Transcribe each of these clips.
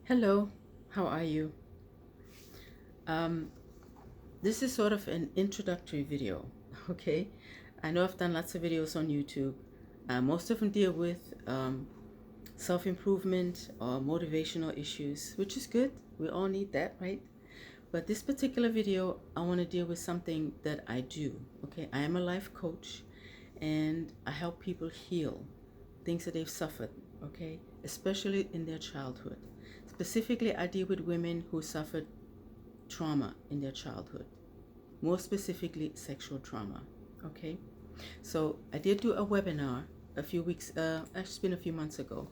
Hello, how are you? Um, this is sort of an introductory video, okay? I know I've done lots of videos on YouTube. Most of them deal with self-improvement or motivational issues, which is good. We all need that, right? But this particular video, I want to deal with something that I do, okay? I am a life coach and I help people heal things that they've suffered, okay? Especially in their childhood. Specifically, I deal with women who suffered trauma in their childhood, more specifically sexual trauma. Okay, so I did do a webinar a few weeks, actually it's been a few months ago,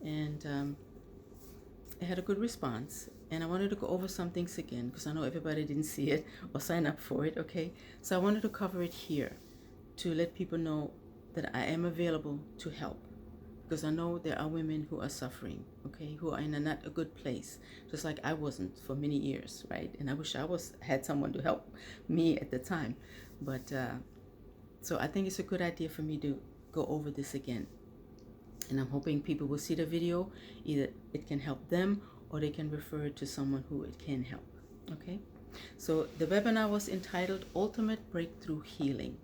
and I had a good response. And I wanted to go over some things again because I know everybody didn't see it or sign up for it. Okay, so I wanted to cover it here to let people know that I am available to help, because I know there are women who are suffering, okay, who are in a not a good place, just like I wasn't for many years, right? And I wish I had someone to help me at the time, but so I think it's a good idea for me to go over this again, and I'm hoping people will see the video. Either it can help them or they can refer it to someone who it can help. Okay, so the webinar was entitled Ultimate Breakthrough Healing,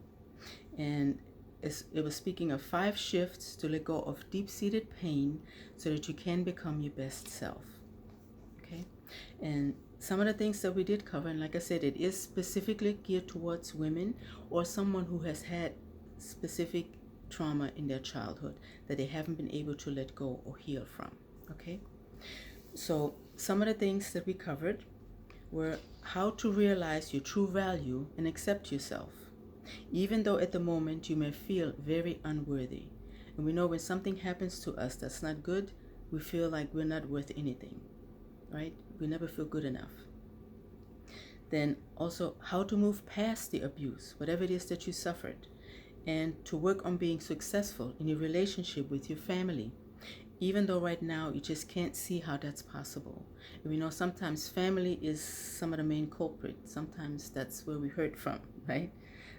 and it was speaking of 5 shifts to let go of deep-seated pain so that you can become your best self. Okay, and some of the things that we did cover, and like I said, it is specifically geared towards women or someone who has had specific trauma in their childhood that they haven't been able to let go or heal from. Okay, so some of the things that we covered were how to realize your true value and accept yourself, even though at the moment you may feel very unworthy. And we know when something happens to us that's not good, we feel like we're not worth anything, right? We never feel good enough. Then also how to move past the abuse, whatever it is that you suffered, and to work on being successful in your relationship with your family, even though right now you just can't see how that's possible. And we know sometimes family is some of the main culprit. Sometimes that's where we hurt from, right?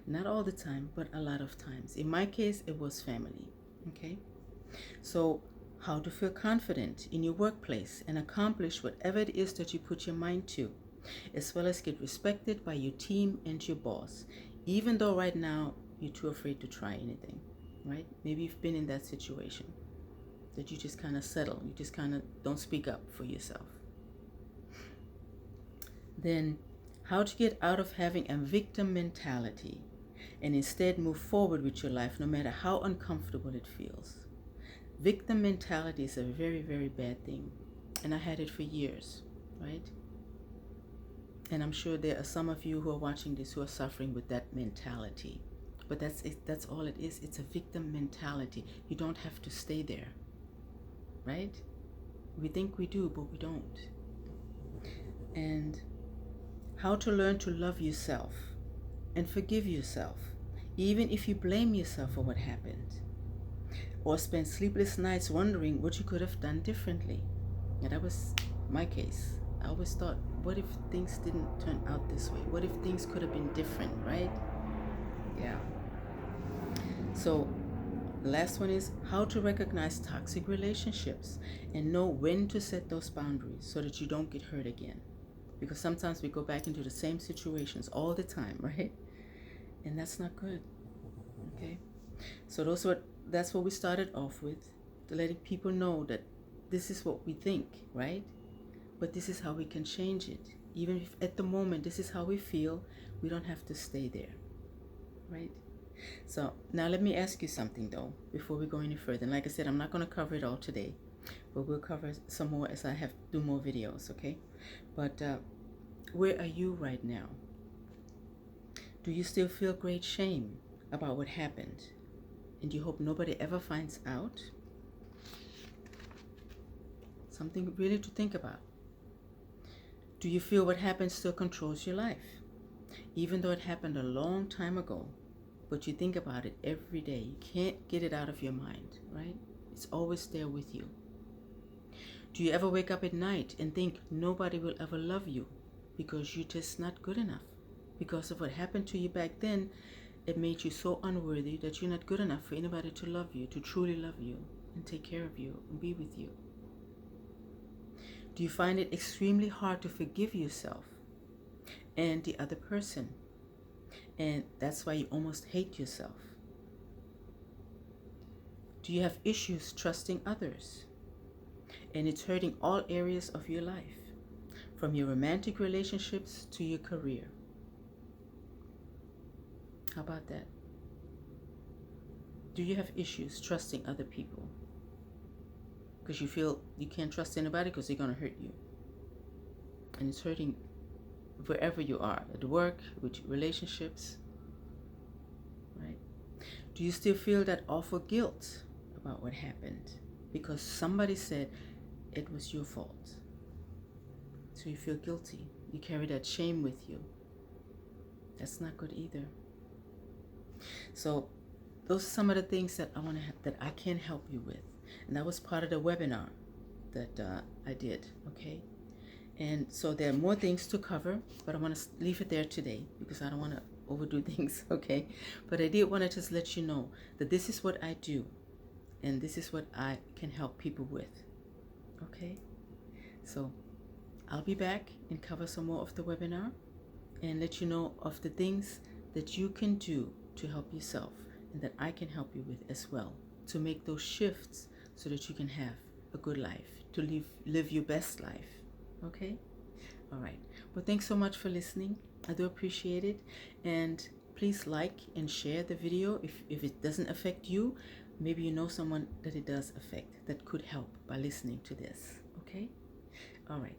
Not all the time, but a lot of times. In my case, it was family. Okay, so how to feel confident in your workplace and accomplish whatever it is that you put your mind to, as well as get respected by your team and your boss, even though right now you're too afraid to try anything, right? Maybe you've been in that situation that you just kind of settle, you just kind of don't speak up for yourself. Then how to get out of having a victim mentality and instead move forward with your life no matter how uncomfortable it feels. Victim mentality is a very, very bad thing, and I had it for years, right? And I'm sure there are some of you who are watching this who are suffering with that mentality. But that's it, that's all it is. It's a victim mentality. You don't have to stay there, right? We think we do, but we don't. And how to learn to love yourself and forgive yourself, even if you blame yourself for what happened, or spend sleepless nights wondering what you could have done differently. And that was my case. I always thought, what if things didn't turn out this way? What if things could have been different, right? Yeah. So the last one is how to recognize toxic relationships and know when to set those boundaries so that you don't get hurt again. Because sometimes we go back into the same situations all the time, right? And that's not good. Okay? So that's what we started off with, to letting people know that this is what we think, right? But this is how we can change it. Even if at the moment this is how we feel, we don't have to stay there, right? So now let me ask you something though, before we go any further. And like I said, I'm not going to cover it all today, but we'll cover some more as I have to do more videos, okay? But where are you right now? Do you still feel great shame about what happened? And you hope nobody ever finds out? Something really to think about. Do you feel what happened still controls your life? Even though it happened a long time ago, but you think about it every day. You can't get it out of your mind, right? It's always there with you. Do you ever wake up at night and think nobody will ever love you because you're just not good enough? Because of what happened to you back then, it made you so unworthy that you're not good enough for anybody to love you, to truly love you and take care of you and be with you. Do you find it extremely hard to forgive yourself and the other person? And that's why you almost hate yourself. Do you have issues trusting others? And it's hurting all areas of your life, from your romantic relationships to your career. How about that? Do you have issues trusting other people? Because you feel you can't trust anybody because they're going to hurt you. And it's hurting wherever you are, at work, with relationships, right? Do you still feel that awful guilt about what happened? Because somebody said it was your fault. So you feel guilty. You carry that shame with you. That's not good either. So those are some of the things that that I can help you with. And that was part of the webinar that I did, okay? And so there are more things to cover, but I want to leave it there today because I don't want to overdo things, okay? But I did want to just let you know that this is what I do, and this is what I can help people with, okay? So I'll be back and cover some more of the webinar and let you know of the things that you can do to help yourself and that I can help you with as well, to make those shifts so that you can have a good life, to live your best life. Okay? All right. Well, thanks so much for listening. I do appreciate it. And please like and share the video. If it doesn't affect you, maybe you know someone that it does affect that could help by listening to this. Okay? All right.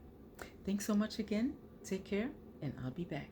Thanks so much again. Take care, and I'll be back.